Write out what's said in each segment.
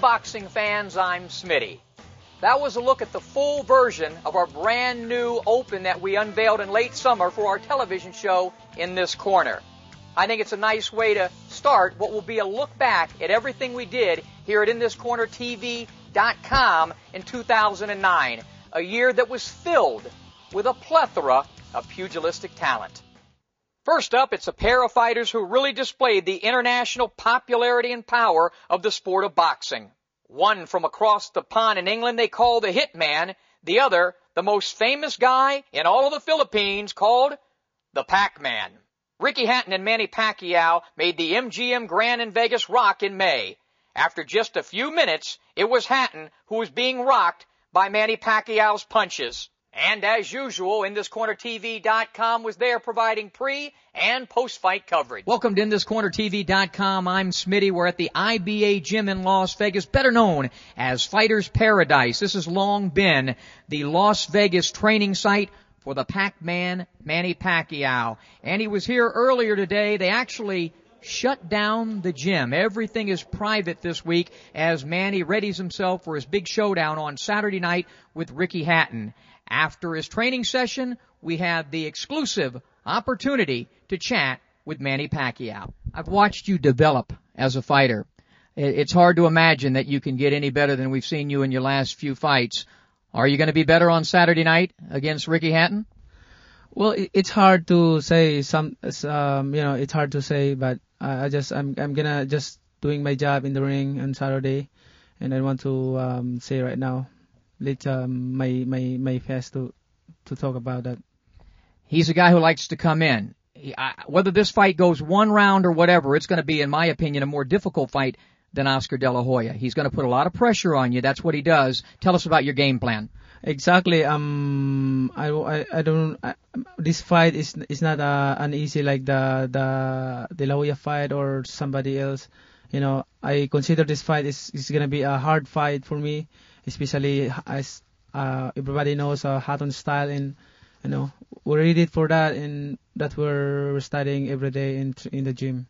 boxing fans, I'm Smitty. That was a look at the full version of our brand new Open that we unveiled in late summer for our television show In This Corner. I think it's a nice way to start what will be a look back at everything we did here at InThisCornerTV.com in 2009, a year that was filled with a plethora of pugilistic talent. First up, it's a pair of fighters who really displayed the international popularity and power of the sport of boxing. One from across the pond in England they call the Hitman, the other, the most famous guy in all of the Philippines, called the Pac-Man. Ricky Hatton and Manny Pacquiao made the MGM Grand in Vegas rock in May. After just a few minutes, it was Hatton who was being rocked by Manny Pacquiao's punches. And as usual, InThisCornerTV.com was there providing pre- and post-fight coverage. Welcome to InThisCornerTV.com. I'm Smitty. We're at the IBA Gym in Las Vegas, better known as Fighter's Paradise. This has long been the Las Vegas training site for the Pac-Man, Manny Pacquiao. And he was here earlier today. They actually shut down the gym. Everything is private this week as Manny readies himself for his big showdown on Saturday night with Ricky Hatton. After his training session, we had the exclusive opportunity to chat with Manny Pacquiao. I've watched you develop as a fighter. It's hard to imagine that you can get any better than we've seen you in your last few fights. Are you going to be better on Saturday night against Ricky Hatton? Well, it's hard to say. It's hard to say, but I'm gonna just doing my job in the ring on Saturday, and I want to say right now, let my fast to talk about that. He's a guy who likes to come in. Whether this fight goes one round or whatever, it's going to be, in my opinion, a more difficult fight than Oscar De La Hoya. He's going to put a lot of pressure on you. That's what he does. Tell us about your game plan. Exactly. This fight is not an easy like the De La Hoya fight or somebody else. You know, I consider this fight is going to be a hard fight for me, especially as everybody knows Hatton style, and you know we're ready for that, and that we're studying every day in the gym.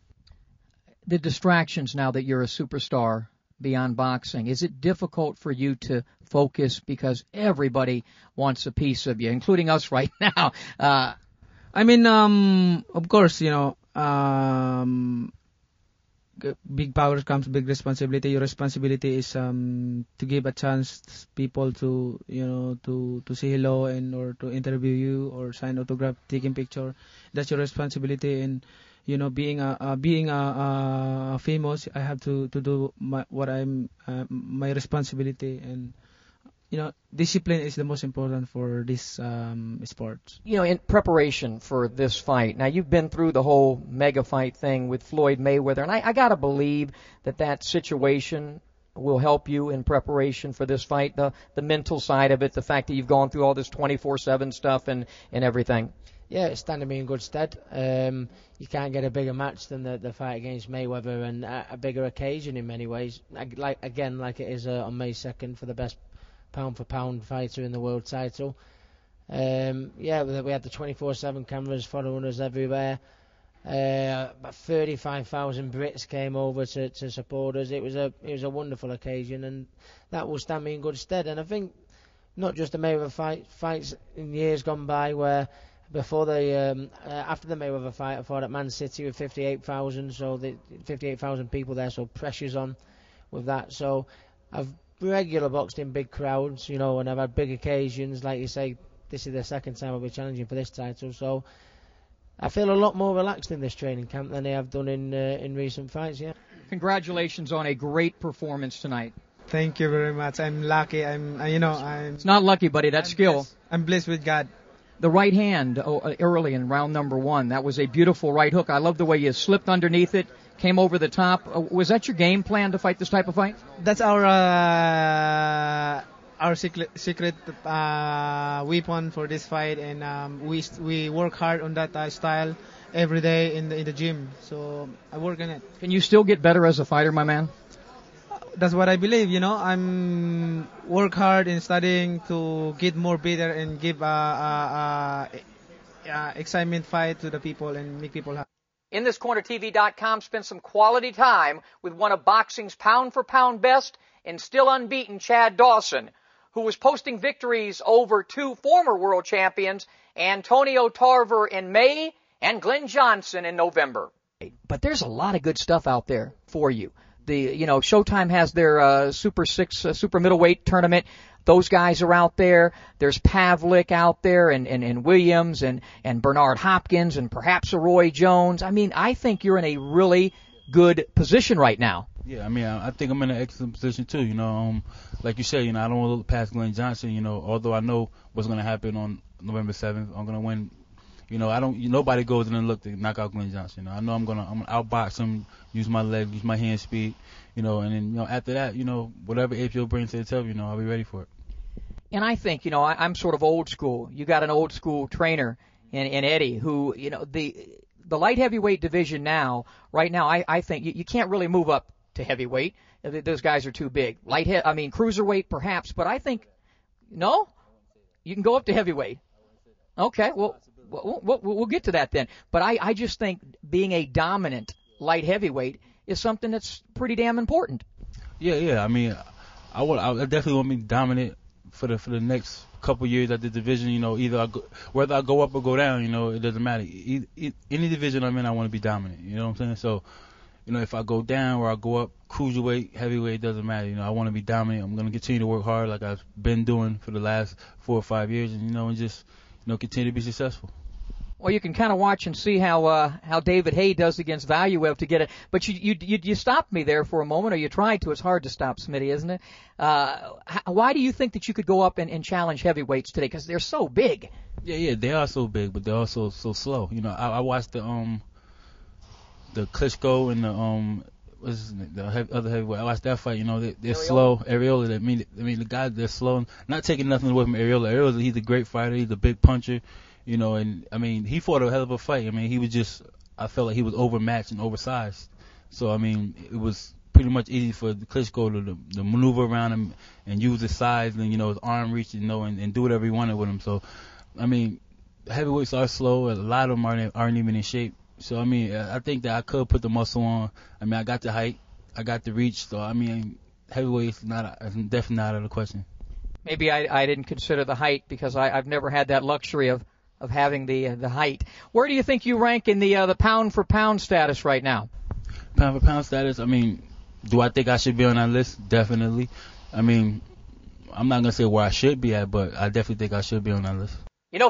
The distractions now that you're a superstar beyond boxing, is it difficult for you to focus because everybody wants a piece of you, including us right now? Of course, you know, big power comes big responsibility. Your responsibility is to give a chance people to, you know, to say hello and or to interview you or sign autograph, taking picture. That's your responsibility. And you know, being famous, I have to do my responsibility, and you know, discipline is the most important for this sport. You know, in preparation for this fight, now you've been through the whole mega fight thing with Floyd Mayweather, and I got to believe that situation will help you in preparation for this fight, the mental side of it, the fact that you've gone through all this 24/7 stuff and everything. Yeah, it's standing me in good stead. You can't get a bigger match than the fight against Mayweather, and a bigger occasion in many ways. Like it is on May 2nd for the best pound-for-pound fighter in the world title. We had the 24/7 cameras following us everywhere. About 35,000 Brits came over to support us. It was a wonderful occasion, and that will stand me in good stead. And I think not just the Mayweather fights in years gone by where before after the Mayweather fight, I fought at Man City with 58,000, so the 58,000 people there, so pressure's on with that. So I've regular boxed in big crowds, you know, and I've had big occasions. Like you say, this is the second time I'll be challenging for this title, so I feel a lot more relaxed in this training camp than I have done in recent fights. Yeah. Congratulations on a great performance tonight. Thank you very much. I'm lucky. It's not lucky, buddy. That's skill. Blessed. I'm blessed with God. The right hand early in round number 1, that was a beautiful right hook. I love the way you slipped underneath it, came over the top. Was that your game plan to fight this type of fight? That's our secret weapon for this fight, and we work hard on that style every day in the gym. So I work on it. Can you still get better as a fighter, my man? That's what I believe. You know, I'm work hard in studying to get more better and give excitement fight to the people and make people happy. In this CornerTV.com spent some quality time with one of boxing's pound-for-pound best and still unbeaten Chad Dawson, who was posting victories over two former world champions, Antonio Tarver in May and Glenn Johnson in November. But there's a lot of good stuff out there for you. Showtime has their super middleweight tournament. Those guys are out there. There's Pavlik out there and Williams and Bernard Hopkins and perhaps a Roy Jones. I mean, I think you're in a really good position right now. Yeah, I mean, I think I'm in an excellent position too. Like you said, I don't want to look past Glenn Johnson. Although I know what's going to happen on November 7th, I'm going to win. Nobody goes in and look to knock out Glenn Johnson. I know I'm gonna outbox him, use my legs, use my hand speed. And then after that, whatever APO brings to the table, I'll be ready for it. And I think, I'm sort of old school. You got an old school trainer in Eddie who, the light heavyweight division right now, I think you can't really move up to heavyweight. Those guys are too big. Cruiserweight perhaps, but I think, no, you can go up to heavyweight. Okay, well, we'll get to that then. But I just think being a dominant light heavyweight is something that's pretty damn important. Yeah. I mean, I definitely want to be dominant for the next couple years at the division. Whether I go up or go down, it doesn't matter. Any division I'm in, I want to be dominant. You know what I'm saying? So, if I go down or I go up, cruiserweight, heavyweight, doesn't matter. I want to be dominant. I'm going to continue to work hard like I've been doing for the last 4 or 5 years, and just continue to be successful. Well, you can kind of watch and see how David Haye does against Valuev to get it. But you stopped me there for a moment, or you tried to. It's hard to stop Smitty, isn't it? Why do you think that you could go up and challenge heavyweights today? Because they're so big. Yeah, they are so big, but they're also so slow. I watched the Klitschko and the other heavyweight. I watched that fight. They're slow. Areola. The guys, they're slow. Not taking nothing away from Areola. Areola, he's a great fighter. He's a big puncher. He fought a hell of a fight. I felt like he was overmatched and oversized. So, it was pretty much easy for Klitschko to maneuver around him and use his size and, his arm reach, and do whatever he wanted with him. So, heavyweights are slow. A lot of them aren't even in shape. So, I think that I could put the muscle on. I got the height. I got the reach. So, heavyweights definitely not out of the question. Maybe I didn't consider the height because I've never had that luxury of having the height. Where do you think you rank in the pound-for-pound status right now? Pound-for-pound status, do I think I should be on that list? Definitely. I'm not going to say where I should be at, but I definitely think I should be on that list.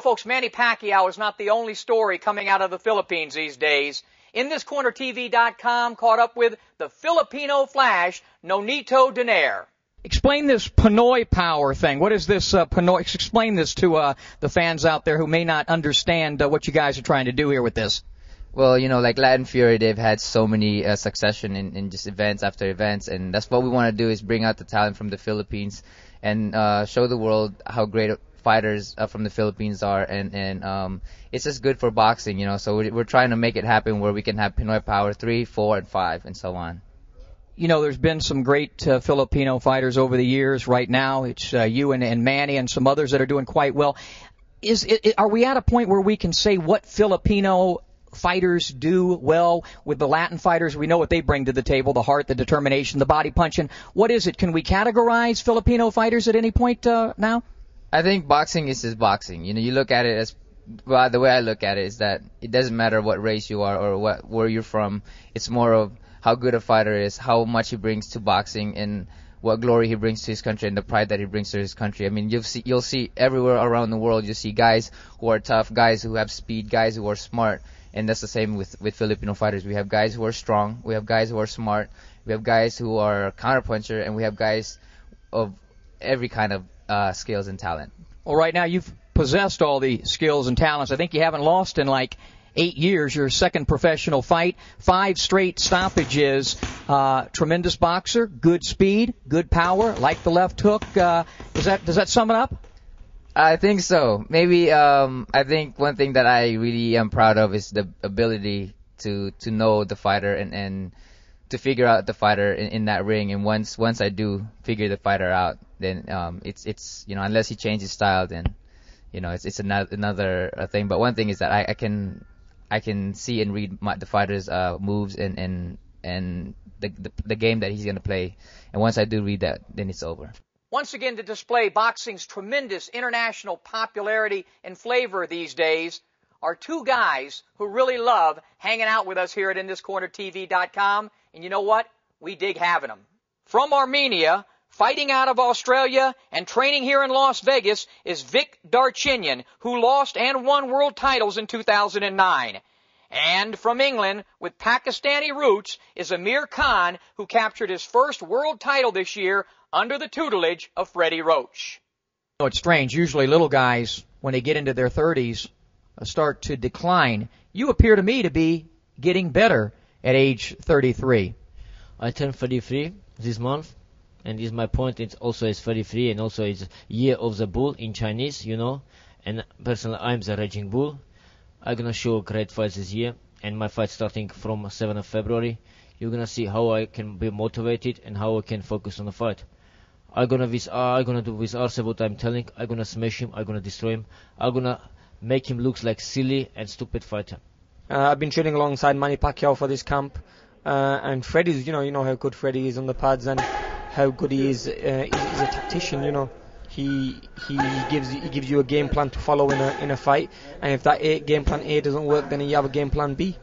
Folks, Manny Pacquiao is not the only story coming out of the Philippines these days. In this CornerTV.com, caught up with the Filipino Flash, Nonito Donaire. Explain this Pinoy power thing. What is this Pinoy? Explain this to the fans out there who may not understand what you guys are trying to do here with this. Well, like Latin Fury, they've had so many succession in just events after events, and that's what we want to do is bring out the talent from the Philippines and show the world how great fighters from the Philippines are, and it's just good for boxing, so we're trying to make it happen where we can have Pinoy Power 3, 4, and 5, and so on. There's been some great Filipino fighters over the years. Right now, it's you and Manny and some others that are doing quite well. Are we at a point where we can say what Filipino fighters do well with the Latin fighters? We know what they bring to the table, the heart, the determination, the body punching. What is it? Can we categorize Filipino fighters at any point now? I think boxing is just boxing. You look at it as, well, the way I look at it is that it doesn't matter what race you are or where you're from. It's more of how good a fighter is, how much he brings to boxing, and what glory he brings to his country and the pride that he brings to his country. You'll see everywhere around the world, you see guys who are tough, guys who have speed, guys who are smart, and that's the same with Filipino fighters. We have guys who are strong, we have guys who are smart, we have guys who are counterpuncher, and we have guys of every kind of skills and talent. Well, right now you've possessed all the skills and talents. I think you haven't lost in 8 years, your second professional fight, 5 straight stoppages, tremendous boxer, good speed, good power, like the left hook. Does that sum it up? I think so. Maybe I think one thing that I really am proud of is the ability to know the fighter and to figure out the fighter in that ring. And once I do figure the fighter out, then it's unless he changes style, then it's another thing. But one thing is that I can see and read the fighter's moves and the game that he's going to play. And once I do read that, then it's over. Once again, to display boxing's tremendous international popularity and flavor these days are two guys who really love hanging out with us here at InThisCornerTV.com. And you know what? We dig having them. From Armenia, fighting out of Australia, and training here in Las Vegas is Vic Darchinyan, who lost and won world titles in 2009. And from England, with Pakistani roots, is Amir Khan, who captured his first world title this year under the tutelage of Freddie Roach. You know, it's strange. Usually little guys, when they get into their 30s, start to decline. You appear to me to be getting better at age 33. I turned 33 this month, and is my point. It's also is 33, and also it's year of the bull in Chinese, you know. And personally, I'm the raging bull. I'm gonna show great fights this year, and my fight starting from 7th of February. You're gonna see how I can be motivated and how I can focus on the fight. I'm gonna do with Arce what I'm telling. I'm gonna smash him. I'm gonna destroy him. I'm gonna make him look like silly and stupid fighter. I've been training alongside Manny Pacquiao for this camp, and Freddie's, you know how good Freddie is on the pads and how good he is. He's a tactician, you know. He gives you a game plan to follow in a fight, and if that game plan A doesn't work, then you have a game plan B.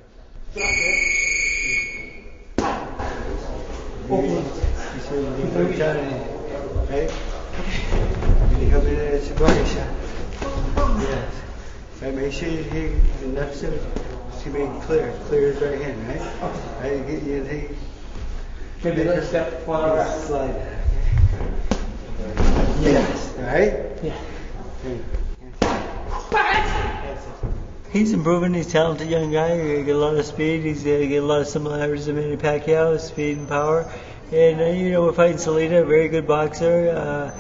Make sure you hit the left side to make it clear his right hand, right? Right, get you take. Maybe another step forward. Slide that. Yes. All right. Yeah. He's improving. He's a talented young guy. He got a lot of speed. He's got a lot of similarities to Manny Pacquiao, speed and power. And we're fighting Salita, a very good boxer.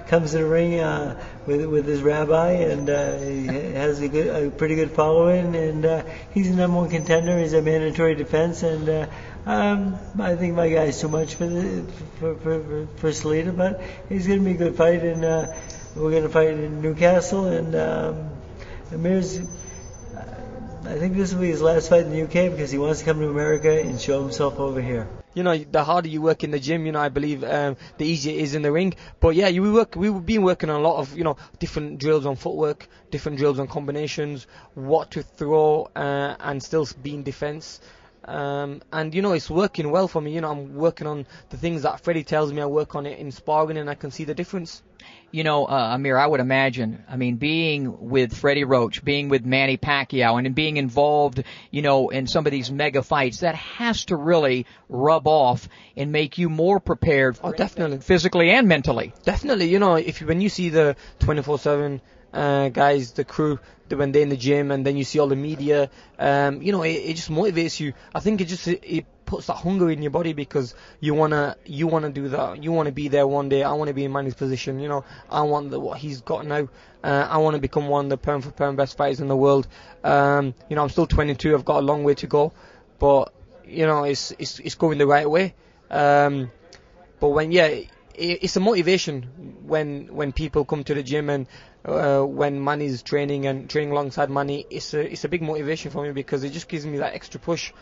Comes to the ring with his rabbi, and he has a pretty good following, and he's the number one contender. He's a mandatory defense, and I think my guy's too much for Salita, but he's going to be a good fight, and we're going to fight in Newcastle, and Amir's. I think this will be his last fight in the UK because he wants to come to America and show himself over here. You know, the harder you work in the gym, I believe the easier it is in the ring. But yeah, we've been working on a lot of, different drills on footwork, different drills on combinations, what to throw, and still be in defense. And it's working well for me. I'm working on the things that Freddie tells me. I work on it in sparring, and I can see the difference. Amir, I would imagine, being with Freddie Roach, being with Manny Pacquiao, and being involved, in some of these mega fights, that has to really rub off and make you more prepared for definitely, physically and mentally. Definitely, when you see the 24/7 guys, the crew, when they're in the gym, and then you see all the media, it just motivates you. I think it puts that hunger in your body because you wanna do that. You wanna be there one day. I wanna be in Manny's position. I want what he's got now. I wanna become one of the pound for pound best fighters in the world. I'm still 22. I've got a long way to go, but it's going the right way. But it's a motivation when people come to the gym, and when Manny's training alongside Manny, it's a big motivation for me because it just gives me that extra push.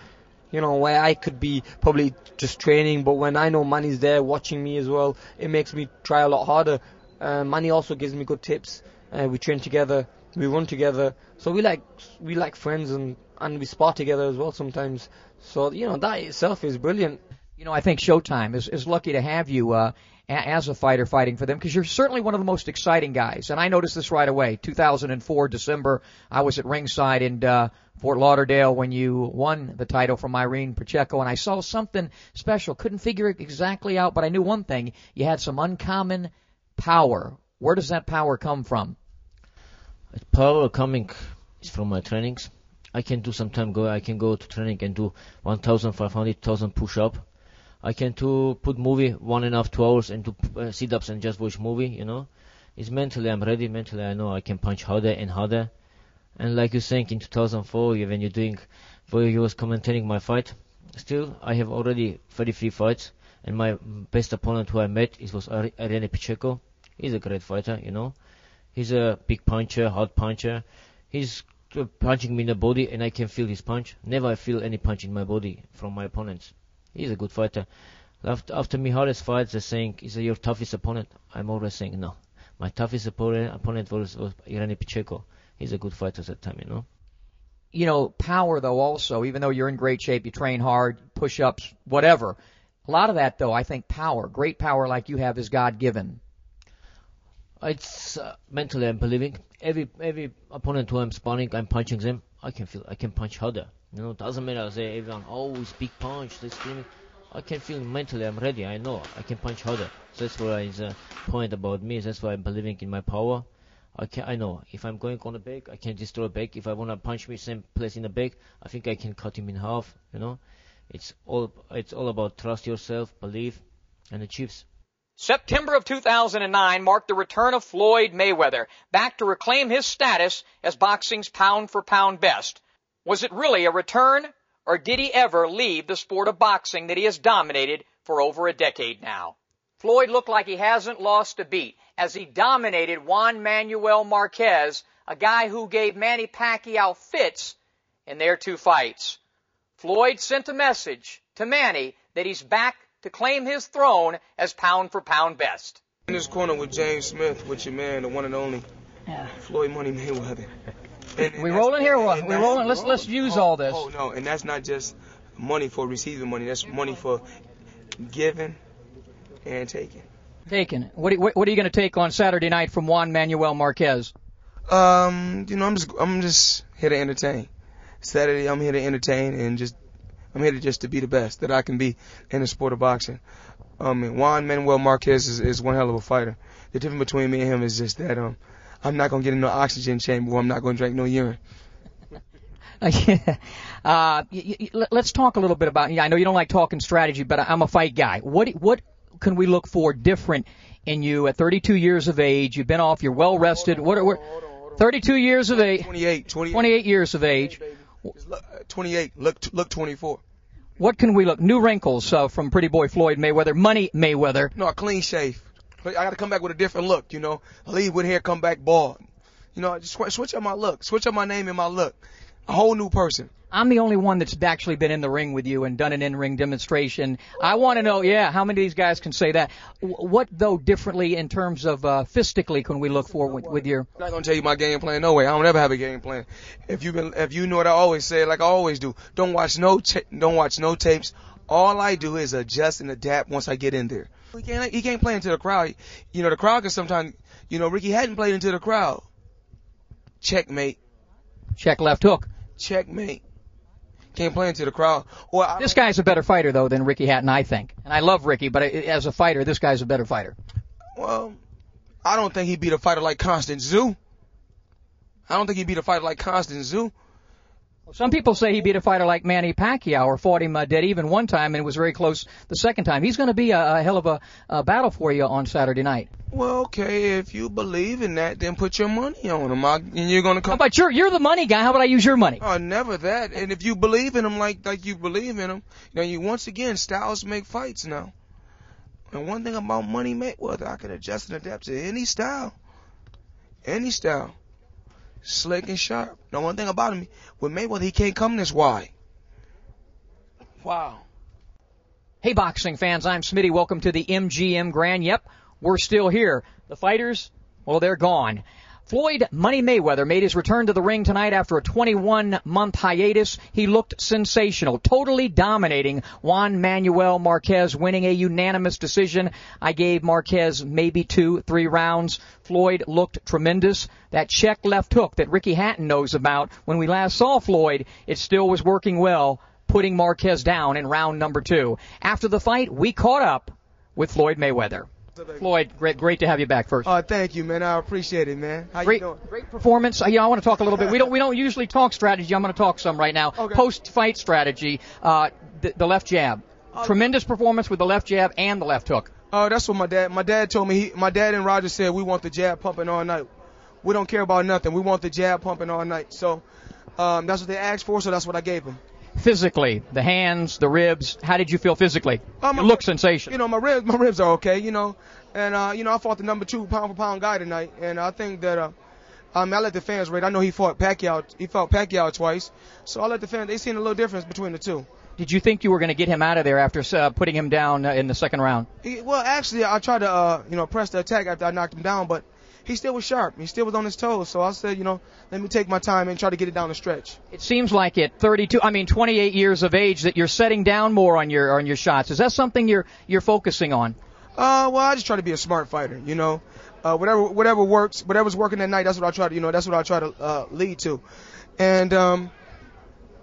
Where I could be probably just training, but when I know Manny's there watching me as well, it makes me try a lot harder. Manny also gives me good tips. We train together, we run together, so we like friends, and we spar together as well sometimes. So that itself is brilliant. I think Showtime is lucky to have you as a fighter fighting for them, because you're certainly one of the most exciting guys. And I noticed this right away. 2004, December, I was at ringside in Fort Lauderdale when you won the title from Irene Pacheco, and I saw something special. Couldn't figure it exactly out, but I knew one thing. You had some uncommon power. Where does that power come from? Power coming is from my trainings. I can do I can go to training and do 1,500 push-up. I can put movie 1.5 2 hours and do sit-ups and just watch movie. It's mentally I'm ready. Mentally I know I can punch harder and harder. And like you're saying, in 2004 when you was commentating my fight, still I have already 33 fights, and my best opponent who I met was Irene Pacheco. He's a great fighter. He's a big puncher, hard puncher. He's punching me in the body, and I can feel his punch. Never I feel any punch in my body from my opponents. He's a good fighter. After my hardest fights, they're saying, is he your toughest opponent? I'm always saying, no. My toughest opponent was Manny Pacquiao. He's a good fighter at that time, you know. You know, power, though, also, even though you're in great shape, you train hard, push-ups, whatever. A lot of that, though, I think power, great power like you have, is God-given. It's mentally, I'm believing. Every opponent who I'm sparring, I'm punching them. I can punch harder. You know, it doesn't matter. I say everyone, it's big punch, they're screaming. I can feel mentally, I'm ready. I know I can punch harder. So that's why is a point about me. That's why I'm believing in my power. I know if I'm going on the back, I can destroy back. If I want to punch me same place in the back, I think I can cut him in half. You know, it's all about trust yourself, believe, and achieves. September of 2009 marked the return of Floyd Mayweather, back to reclaim his status as boxing's pound-for-pound best. Was it really a return, or did he ever leave the sport of boxing that he has dominated for over a decade now? Floyd looked like he hasn't lost a beat as he dominated Juan Manuel Marquez, a guy who gave Manny Pacquiao fits in their two fights. Floyd sent a message to Manny that he's back to claim his throne as pound-for-pound best. In this corner with James Smith, with your man, the one and only Floyd Money Mayweather. And we rolling here? We're rolling. Let's use all this. Oh no, and that's not just money for receiving money. That's money for giving and taking. Taking. What are you going to take on Saturday night from Juan Manuel Marquez? I'm just here to entertain. Saturday, I'm here to entertain and I'm here to be the best that I can be in the sport of boxing. Juan Manuel Marquez is one hell of a fighter. The difference between me and him is just that I'm not going to get in no oxygen chamber, or I'm not going to drink no urine. Let's talk a little bit about, I know you don't like talking strategy, but I'm a fight guy. What can we look for different in you at 32 years of age? You've been off, you're well rested. Hold on. 32 years of age. 28 years of age. 28, look 24. What can we look? New wrinkles from pretty boy Floyd Mayweather, Money Mayweather. No, a clean shave. I got to come back with a different look, you know. Leave with hair, come back bald. You know, just switch up my look. Switch up my name and my look. A whole new person. I'm the only one that's actually been in the ring with you and done an in-ring demonstration. I want to know, how many of these guys can say that? What, though, differently in terms of fistically can we look for with your... I'm not going to tell you my game plan, no way. I don't ever have a game plan. If you know what I always say, like I always do, don't watch no tapes. All I do is adjust and adapt once I get in there. He can't play into the crowd. You know, the crowd can sometimes, Ricky Hatton played into the crowd. Checkmate. Check left hook. Checkmate. Can't play into the crowd. This guy's a better fighter, though, than Ricky Hatton, I think. And I love Ricky, but as a fighter, this guy's a better fighter. Well, I don't think he beat a fighter like Constant Zoo. Some people say he beat a fighter like Manny Pacquiao or fought him dead even one time and was very close the second time. He's going to be a hell of a battle for you on Saturday night. Well, okay, if you believe in that, then put your money on him. And you're going to come. How about you're the money guy. How about I use your money? Oh, never that. And if you believe in him like you believe in him, you once again, styles make fights now. And one thing about Money Mayweather, I can adjust and adapt to any style. Any style. Slick and sharp. Now, one thing about him, with Mayweather, he can't come this wide. Wow. Hey, boxing fans, I'm Smitty. Welcome to the MGM Grand. Yep, we're still here. The fighters, well, they're gone. Floyd Money Mayweather made his return to the ring tonight after a 21-month hiatus. He looked sensational, totally dominating Juan Manuel Marquez, winning a unanimous decision. I gave Marquez maybe 2-3 rounds. Floyd looked tremendous. That check left hook that Ricky Hatton knows about, when we last saw Floyd, it still was working well, putting Marquez down in round number 2. After the fight, we caught up with Floyd Mayweather. Floyd, great to have you back first. Oh, thank you, man. I appreciate it, man. How you doing? Great performance. I want to talk a little bit. We don't usually talk strategy. I'm going to talk some right now. Okay. Post-fight strategy, the left jab. Tremendous performance with the left jab and the left hook. Oh, that's what my dad told me. My dad and Roger said we want the jab pumping all night. We don't care about nothing. We want the jab pumping all night. So that's what they asked for, so that's what I gave them. Physically, the hands, the ribs, how did you feel physically? You look sensational. My ribs are okay, and I fought the number 2 pound-for-pound guy tonight, and I think that I let the fans rate. I know he fought Pacquiao. He fought Pacquiao twice. So I let the fans. They seen a little difference between the two. Did you think you were going to get him out of there after putting him down in the second round? Well, actually, I tried to press the attack after I knocked him down, but he still was sharp. He still was on his toes. So I said, let me take my time and try to get it down the stretch. It seems like at 28 years of age that you're setting down more on your shots. Is that something you're focusing on? Well, I just try to be a smart fighter. Whatever works, whatever's working that night, that's what I try to. That's what I try to lead to. And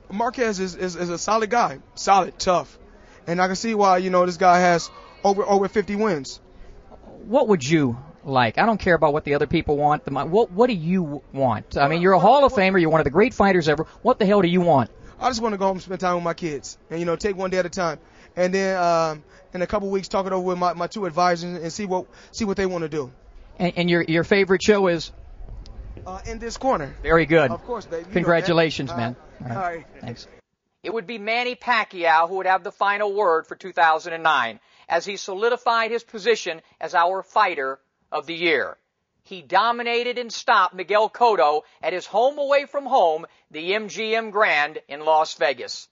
Marquez is a solid guy, solid, tough, and I can see why this guy has over 50 wins. What would you like? I don't care about what the other people want. What do you want? I mean, you're a Hall of Famer. You're one of the great fighters ever. What the hell do you want? I just want to go home and spend time with my kids, and take one day at a time, and then in a couple weeks talk it over with my two advisors and see what they want to do. And your favorite show is? In This Corner. Very good. Of course, baby. Congratulations, man. All right. Thanks. It would be Manny Pacquiao who would have the final word for 2009 as he solidified his position as our fighter of the year. He dominated and stopped Miguel Cotto at his home away from home, the MGM Grand in Las Vegas.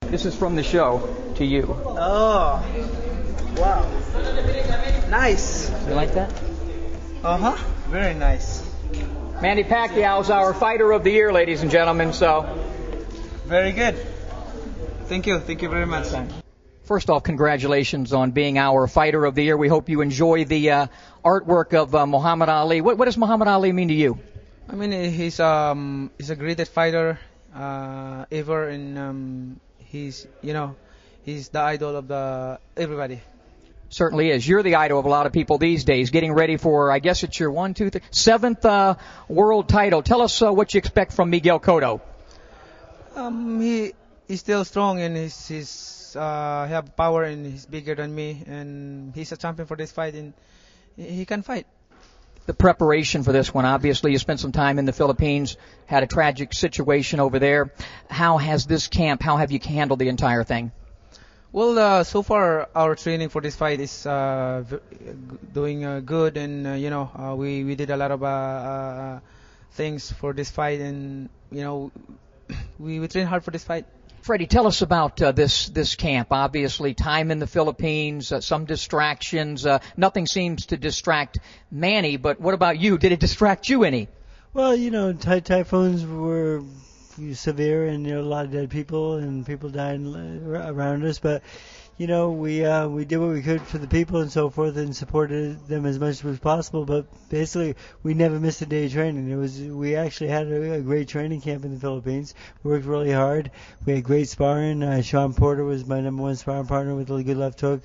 This is from the show to you. Oh, wow. Nice. You like that? Uh-huh. Very nice. Manny Pacquiao is our fighter of the year, ladies and gentlemen, so. Very good. Thank you. Thank you very much. First off, congratulations on being our fighter of the year. We hope you enjoy the artwork of Muhammad Ali. What does Muhammad Ali mean to you? I mean, he's a greatest fighter ever, and he's the idol of everybody. Certainly is. You're the idol of a lot of people these days, getting ready for, I guess it's your 7th world title. Tell us what you expect from Miguel Cotto. He's still strong, and he's have power, and he's bigger than me, and he's a champion for this fight, and he can fight. The preparation for this one, obviously you spent some time in the Philippines, had a tragic situation over there. How has how have you handled the entire thing? Well, so far our training for this fight is doing good, and we did a lot of things for this fight, and we train hard for this fight. Freddie, tell us about this camp. Obviously, time in the Philippines, some distractions. Nothing seems to distract Manny, but what about you? Did it distract you any? Well, typhoons were severe, and a lot of dead people and people dying around us, but we did what we could for the people and so forth, and supported them as much as possible. But basically, we never missed a day of training. We actually had a great training camp in the Philippines. We worked really hard. We had great sparring. Sean Porter was my number one sparring partner with a good left hook.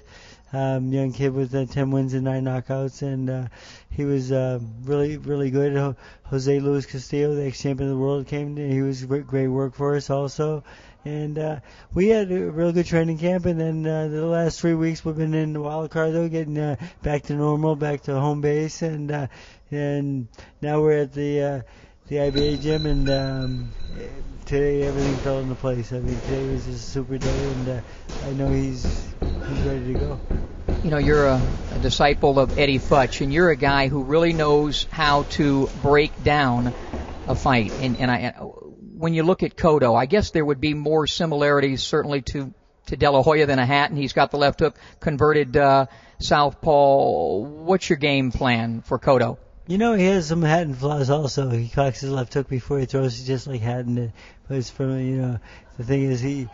Young kid with 10 wins and 9 knockouts, and he was really, really good. Jose Luis Castillo, the ex-champion of the world, came in. He was great work for us also. And we had a real good training camp, and then the last 3 weeks we've been in the wild card, though, getting back to normal, back to home base, and now we're at the IBA gym, and today everything fell into place. I mean, today was just a super day, and I know he's ready to go. You're a disciple of Eddie Futch, and you're a guy who really knows how to break down a fight. And when you look at Cotto, I guess there would be more similarities certainly to De La Hoya than a Hatton. He's got the left hook, converted southpaw. What's your game plan for Cotto? He has some Hatton flaws also. He cocks his left hook before he throws it, just like Hatton. But it's from, the thing is he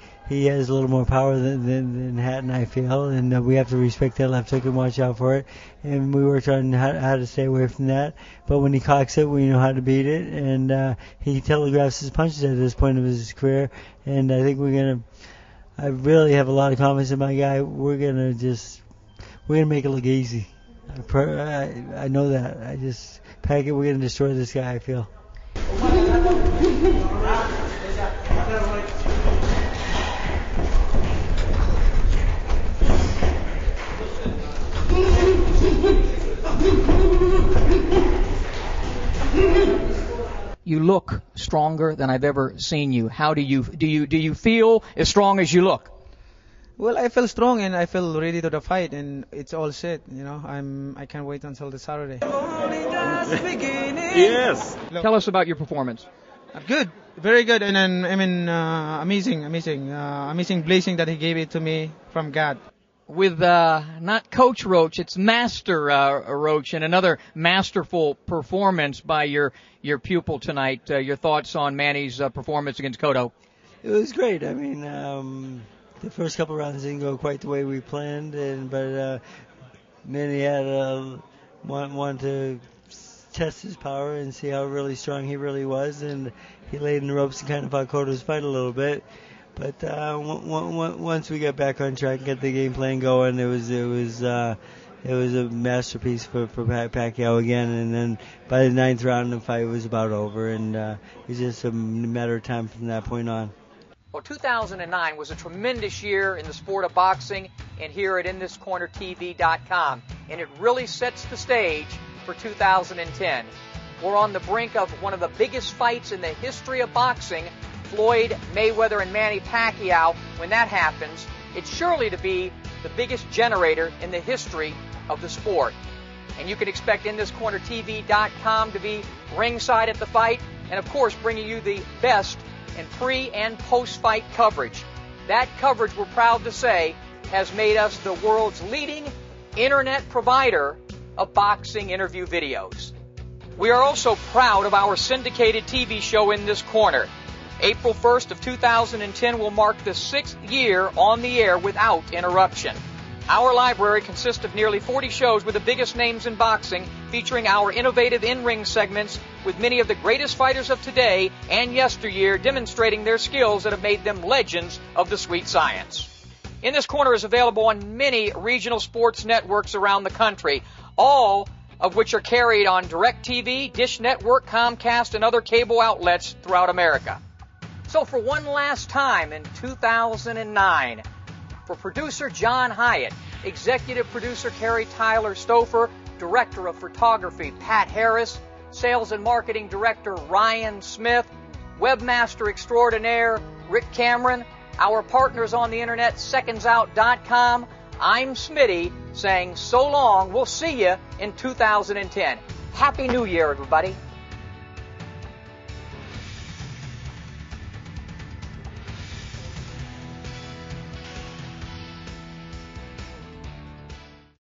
has a little more power than Hatton, I feel, and we have to respect that left hook and watch out for it. And we worked on how to stay away from that. But when he cocks it, we know how to beat it. And he telegraphs his punches at this point of his career. And I think I really have a lot of confidence in my guy. We're gonna make it look easy. I know that. We're going to destroy this guy, I feel. You look stronger than I've ever seen you. How do you feel as strong as you look? Well, I feel strong and I feel ready to the fight, and it's all set. I can't wait until the Saturday. Yes. Tell us about your performance. Good, very good, and then amazing blessing that he gave it to me from God. With not Coach Roach, it's Master Roach, and another masterful performance by your pupil tonight. Your thoughts on Manny's performance against Cotto? It was great. I mean, the first couple rounds didn't go quite the way we planned, but Manny had wanted to test his power and see how really strong he really was, and he laid in the ropes and kind of fought Cotto's fight a little bit. But once we got back on track and got the game plan going, it was a masterpiece for Pacquiao again. And then by the 9th round, the fight was about over, and it was just a matter of time from that point on. Well, 2009 was a tremendous year in the sport of boxing, and here at InThisCornerTV.com, and it really sets the stage for 2010. We're on the brink of one of the biggest fights in the history of boxing, Floyd Mayweather and Manny Pacquiao. When that happens, it's surely to be the biggest generator in the history of the sport. And you can expect InThisCornerTV.com to be ringside at the fight, and of course bringing you the best in pre- and post-fight coverage. That coverage, we're proud to say, has made us the world's leading internet provider of boxing interview videos. We are also proud of our syndicated TV show In This Corner. April 1st of 2010 will mark the 6th year on the air without interruption. Our library consists of nearly 40 shows with the biggest names in boxing, featuring our innovative in-ring segments with many of the greatest fighters of today and yesteryear demonstrating their skills that have made them legends of the sweet science. In This Corner is available on many regional sports networks around the country, all of which are carried on DirecTV, Dish Network, Comcast, and other cable outlets throughout America. So for one last time in 2009, for producer John Hyatt, executive producer Carrie Tyler Stouffer, director of photography Pat Harris, sales and marketing director Ryan Smith, webmaster extraordinaire Rick Cameron, our partners on the internet, secondsout.com, I'm Smitty saying so long. We'll see you in 2010. Happy New Year, everybody.